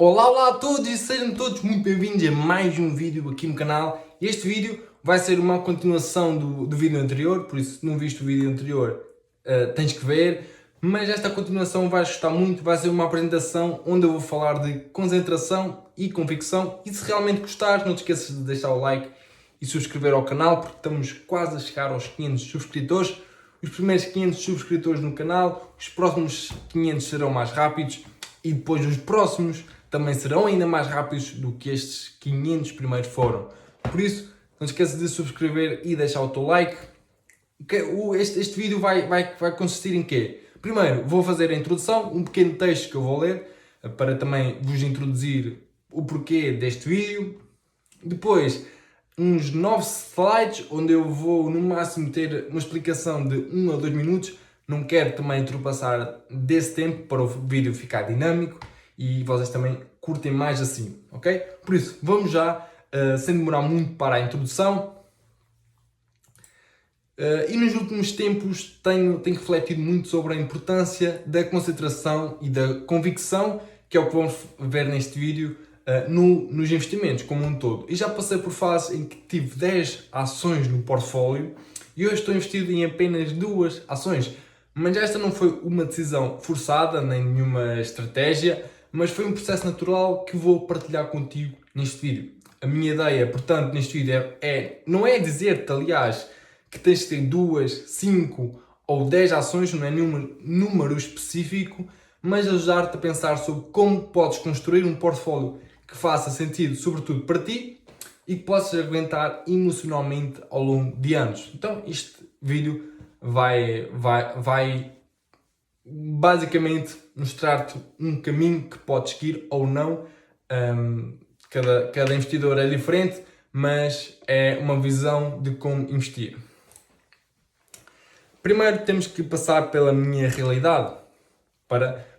Olá, olá a todos e sejam todos muito bem-vindos a mais um vídeo aqui no canal. Este vídeo vai ser uma continuação do vídeo anterior, por isso se não viste o vídeo anterior tens que ver, mas esta continuação vais gostar muito, vai ser uma apresentação onde eu vou falar de concentração e convicção e se realmente gostares não te esqueças de deixar o like e subscrever ao canal porque estamos quase a chegar aos 500 subscritores. Os primeiros 500 subscritores no canal, os próximos 500 serão mais rápidos e depois os próximos também serão ainda mais rápidos do que estes 500 primeiros foram. Por isso, não te esqueças de subscrever e deixar o teu like. Este vídeo vai consistir em quê? Primeiro, vou fazer a introdução, um pequeno texto que eu vou ler, para também vos introduzir o porquê deste vídeo. Depois, uns 9 slides, onde eu vou no máximo ter uma explicação de 1 a 2 minutos. Não quero também ultrapassar desse tempo para o vídeo ficar dinâmico e vocês também curtem mais assim, ok? Por isso, vamos já, sem demorar muito para a introdução. E nos últimos tempos tenho refletido muito sobre a importância da concentração e da convicção, que é o que vamos ver neste vídeo, nos investimentos como um todo. E já passei por fases em que tive 10 ações no portfólio e hoje estou investido em apenas 2 ações. Mas esta não foi uma decisão forçada, nem nenhuma estratégia, mas foi um processo natural que vou partilhar contigo neste vídeo. A minha ideia, portanto, neste vídeo não é dizer-te, aliás, que tens de ter 2, 5 ou 10 ações, não é nenhum número específico, mas ajudar-te a pensar sobre como podes construir um portfólio que faça sentido, sobretudo para ti, e que possas aguentar emocionalmente ao longo de anos. Então, este vídeo vai basicamente mostrar-te um caminho que podes seguir ou não. Cada investidor é diferente, mas é uma visão de como investir. Primeiro temos que passar pela minha realidade,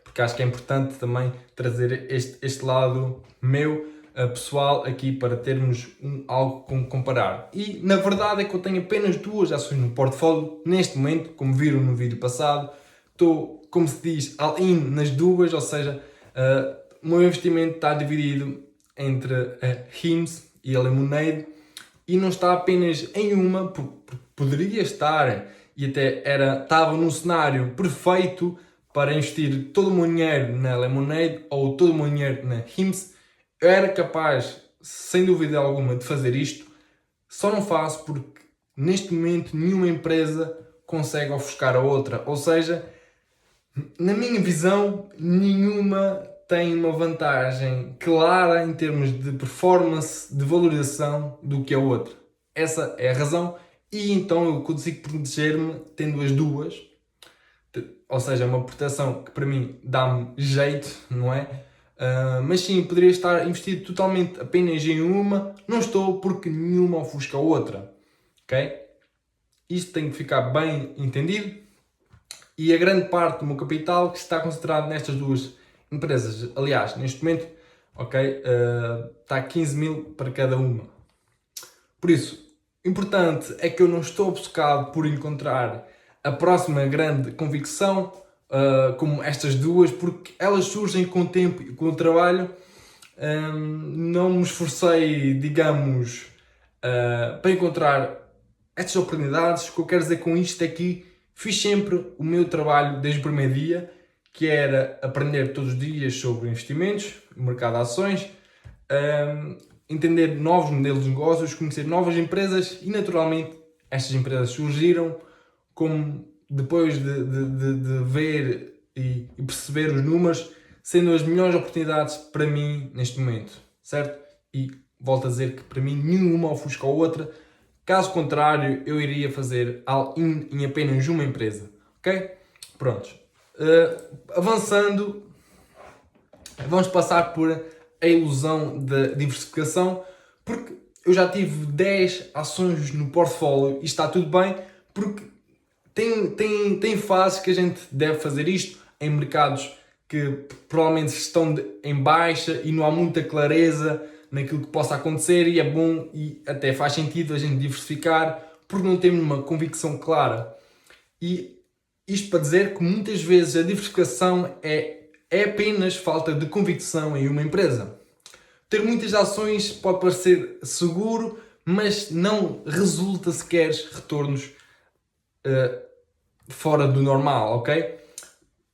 porque acho que é importante também trazer este lado meu pessoal aqui para termos algo com comparar. E na verdade é que eu tenho apenas 2 ações no portfólio neste momento, como viram no vídeo passado. Estou, como se diz, all-in nas 2, ou seja, o meu investimento está dividido entre a Hims e a Lemonade e não está apenas em uma, porque poderia estar e até estava num cenário perfeito para investir todo o meu dinheiro na Lemonade ou todo o meu dinheiro na Hims. Eu era capaz, sem dúvida alguma, de fazer isto, só não faço porque neste momento nenhuma empresa consegue ofuscar a outra, ou seja, na minha visão, nenhuma tem uma vantagem clara em termos de performance, de valorização do que a outra. Essa é a razão e então eu consigo proteger-me tendo as 2, ou seja, uma proteção que para mim dá-me jeito, não é? Mas sim, poderia estar investido totalmente apenas em uma, não estou porque nenhuma ofusca a outra, ok? Isto tem que ficar bem entendido. E a grande parte do meu capital que está concentrado nestas 2 empresas. Aliás, neste momento, ok, está 15 mil para cada uma. Por isso, importante é que eu não estou obcecado por encontrar a próxima grande convicção, como estas 2, porque elas surgem com o tempo e com o trabalho. Não me esforcei, digamos, para encontrar estas oportunidades. O que eu quero dizer com isto é que fiz sempre o meu trabalho desde o primeiro dia, que era aprender todos os dias sobre investimentos, mercado de ações, entender novos modelos de negócios, conhecer novas empresas e naturalmente estas empresas surgiram como depois de ver e perceber os números, sendo as melhores oportunidades para mim neste momento, certo? E volto a dizer que para mim nenhuma ofusca a outra. Caso contrário, eu iria fazer all-in em apenas uma empresa, ok? Prontos. Avançando, vamos passar por a ilusão da diversificação, porque eu já tive 10 ações no portfólio e está tudo bem, porque tem fases que a gente deve fazer isto em mercados que provavelmente estão em baixa e não há muita clareza naquilo que possa acontecer e é bom e até faz sentido a gente diversificar porque não temos uma convicção clara. E isto para dizer que muitas vezes a diversificação é é apenas falta de convicção em uma empresa. Ter muitas ações pode parecer seguro, mas não resulta sequer retornos fora do normal, ok?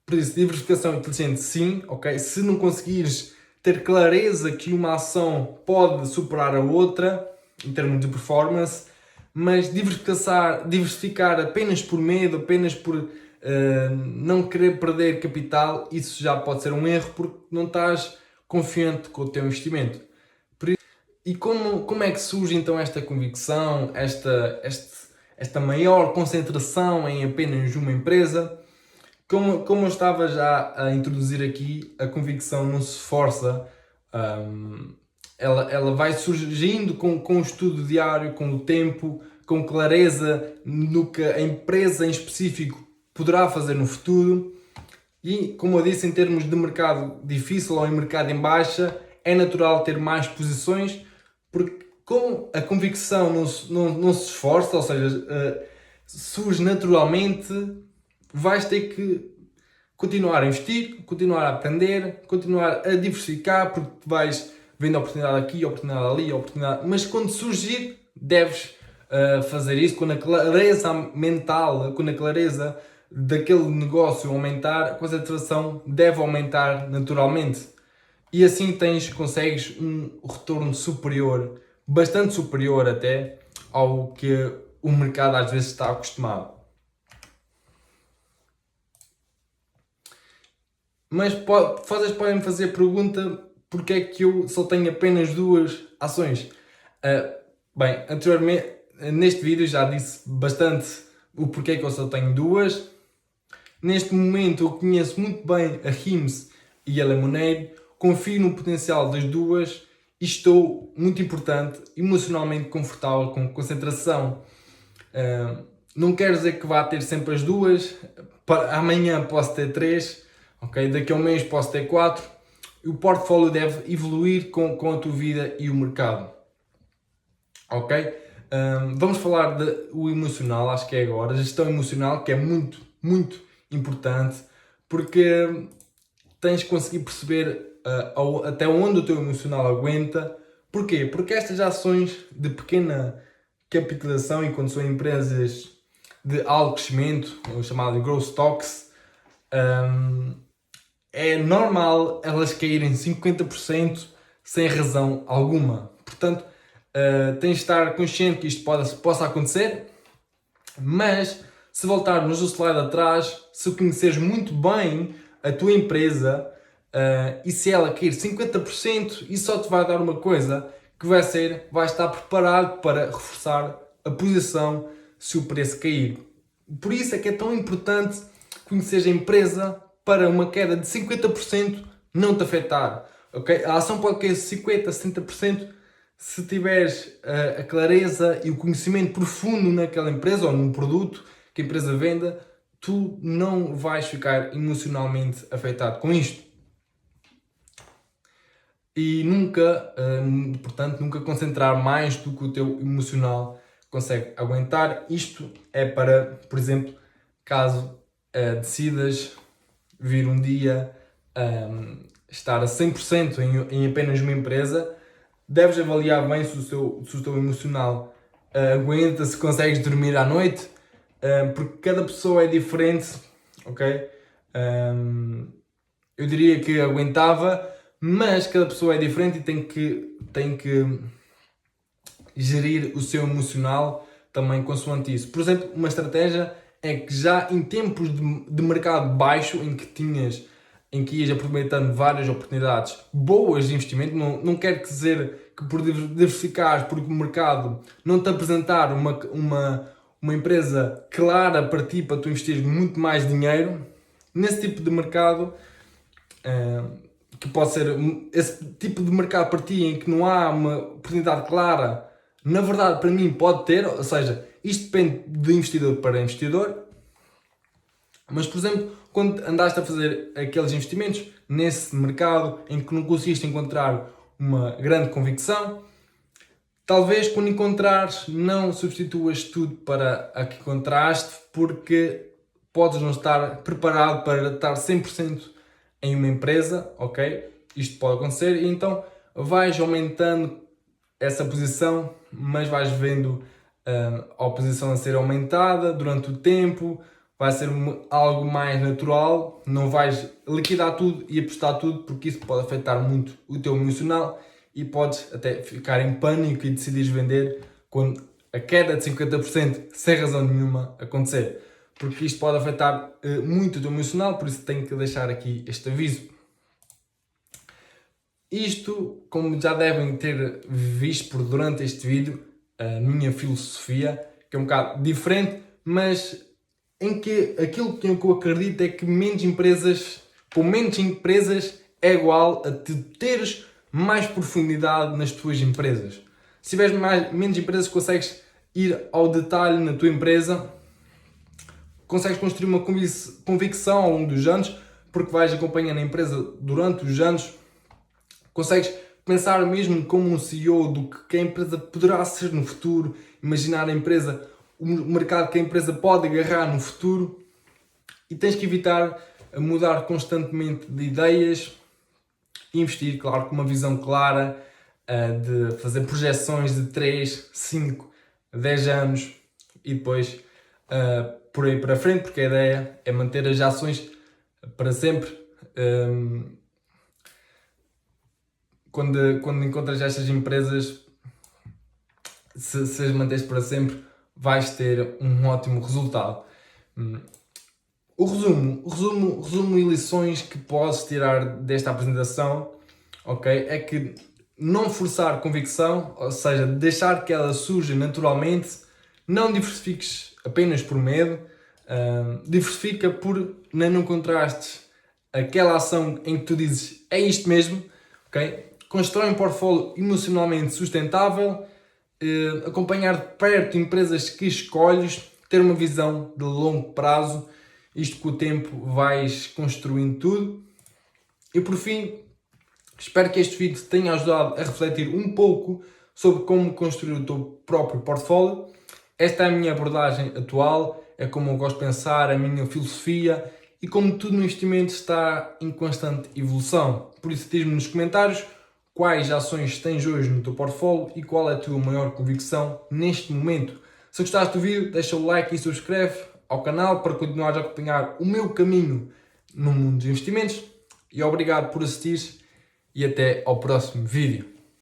Por isso, diversificação inteligente sim, ok? Se não conseguires ter clareza que uma ação pode superar a outra, em termos de performance, mas diversificar apenas por medo, apenas por não querer perder capital, isso já pode ser um erro porque não estás confiante com o teu investimento. E como é que surge então esta convicção, esta maior concentração em apenas uma empresa? Como eu estava já a introduzir aqui, a convicção não se força, ela vai surgindo com o estudo diário, com o tempo, com clareza no que a empresa em específico poderá fazer no futuro. E, como eu disse, em termos de mercado difícil ou em mercado em baixa, é natural ter mais posições, porque como a convicção não se esforça, ou seja, surge naturalmente, vais ter que continuar a investir, continuar a aprender, continuar a diversificar, porque vais vendo a oportunidade aqui, a oportunidade ali, a oportunidade... Mas quando surgir, deves fazer isso, quando a clareza mental, quando a clareza daquele negócio aumentar, a concentração deve aumentar naturalmente. E assim consegues um retorno superior, bastante superior até, ao que o mercado às vezes está acostumado. Mas vocês podem fazer a pergunta: porque é que eu só tenho apenas 2 ações? Bem, anteriormente, neste vídeo já disse bastante o porquê que eu só tenho 2. Neste momento eu conheço muito bem a Hims e a Lemonade, confio no potencial das 2 e estou, muito importante, emocionalmente confortável com concentração. Não quer dizer que vá ter sempre as 2, amanhã posso ter 3, okay? Daqui a um mês posso ter 4. O portfólio deve evoluir com a tua vida e o mercado. Ok? Vamos falar do emocional, acho que é agora, a gestão emocional, que é muito, muito importante, porque tens de conseguir perceber até onde o teu emocional aguenta. Porquê? Porque estas ações de pequena capitalização, e quando são empresas de alto crescimento, o chamado growth stocks, é normal elas caírem 50% sem razão alguma. Portanto, tens de estar consciente que isto possa acontecer, mas se voltarmos o slide atrás, se conheceres muito bem a tua empresa e se ela cair 50%, isso só te vai dar uma coisa, que vai estar preparado para reforçar a posição se o preço cair. Por isso é que é tão importante conheceres a empresa para uma queda de 50% não te afetar. Okay? A ação pode cair 50%, 60%, se tiveres a clareza e o conhecimento profundo naquela empresa ou num produto que a empresa venda, tu não vais ficar emocionalmente afetado com isto. E nunca concentrar mais do que o teu emocional consegue aguentar. Isto é para, por exemplo, caso decidas vir um dia estar a 100% em apenas uma empresa, deves avaliar bem se o teu emocional aguenta, se consegues dormir à noite, porque cada pessoa é diferente, ok? Eu diria que aguentava, mas cada pessoa é diferente e tem que gerir o seu emocional também consoante isso. Por exemplo, uma estratégia é que já em tempos de mercado baixo, em que ias aproveitando várias oportunidades boas de investimento, não quer dizer que por diversificar, porque o mercado não te apresentar uma empresa clara para ti, para tu investir muito mais dinheiro, nesse tipo de mercado, que pode ser esse tipo de mercado para ti em que não há uma oportunidade clara, na verdade para mim pode ter, ou seja, isto depende de investidor para investidor, mas por exemplo, quando andaste a fazer aqueles investimentos nesse mercado em que não conseguiste encontrar uma grande convicção, talvez quando encontrares não substituas tudo para a que encontraste, porque podes não estar preparado para estar 100% em uma empresa, ok? Isto pode acontecer e então vais aumentando essa posição, mas vais vendo a posição a ser aumentada durante o tempo, vai ser algo mais natural, não vais liquidar tudo e apostar tudo, porque isso pode afetar muito o teu emocional e podes até ficar em pânico e decidir vender quando a queda de 50% sem razão nenhuma acontecer, porque isto pode afetar muito o teu emocional, por isso tenho que deixar aqui este aviso. Isto, como já devem ter visto durante este vídeo, a minha filosofia, que é um bocado diferente, mas em que aquilo que eu acredito é que com menos empresas é igual a teres mais profundidade nas tuas empresas. Se tiveres menos empresas, consegues ir ao detalhe na tua empresa, consegues construir uma convicção ao longo dos anos, porque vais acompanhando a empresa durante os anos, consegues pensar mesmo como um CEO do que a empresa poderá ser no futuro, imaginar a empresa, o mercado que a empresa pode agarrar no futuro, e tens que evitar mudar constantemente de ideias, investir, claro, com uma visão clara, de fazer projeções de 3, 5, 10 anos e depois por aí para frente, porque a ideia é manter as ações para sempre. Quando encontras estas empresas, se as mantens para sempre, vais ter um ótimo resultado. O resumo e lições que podes tirar desta apresentação, ok, é que não forçar convicção, ou seja, deixar que ela surja naturalmente, não diversifiques apenas por medo, diversifica por não encontraste aquela ação em que tu dizes é isto mesmo, ok? Constrói um portfólio emocionalmente sustentável, acompanhar de perto empresas que escolhes, ter uma visão de longo prazo. Isto com o tempo vais construindo tudo. E por fim, espero que este vídeo te tenha ajudado a refletir um pouco sobre como construir o teu próprio portfólio. Esta é a minha abordagem atual, é como eu gosto de pensar, a minha filosofia e como tudo no investimento está em constante evolução. Por isso, diz-me nos comentários quais ações tens hoje no teu portfólio e qual é a tua maior convicção neste momento. Se gostaste do vídeo, deixa o like e subscreve ao canal para continuares a acompanhar o meu caminho no mundo dos investimentos. E obrigado por assistir e até ao próximo vídeo.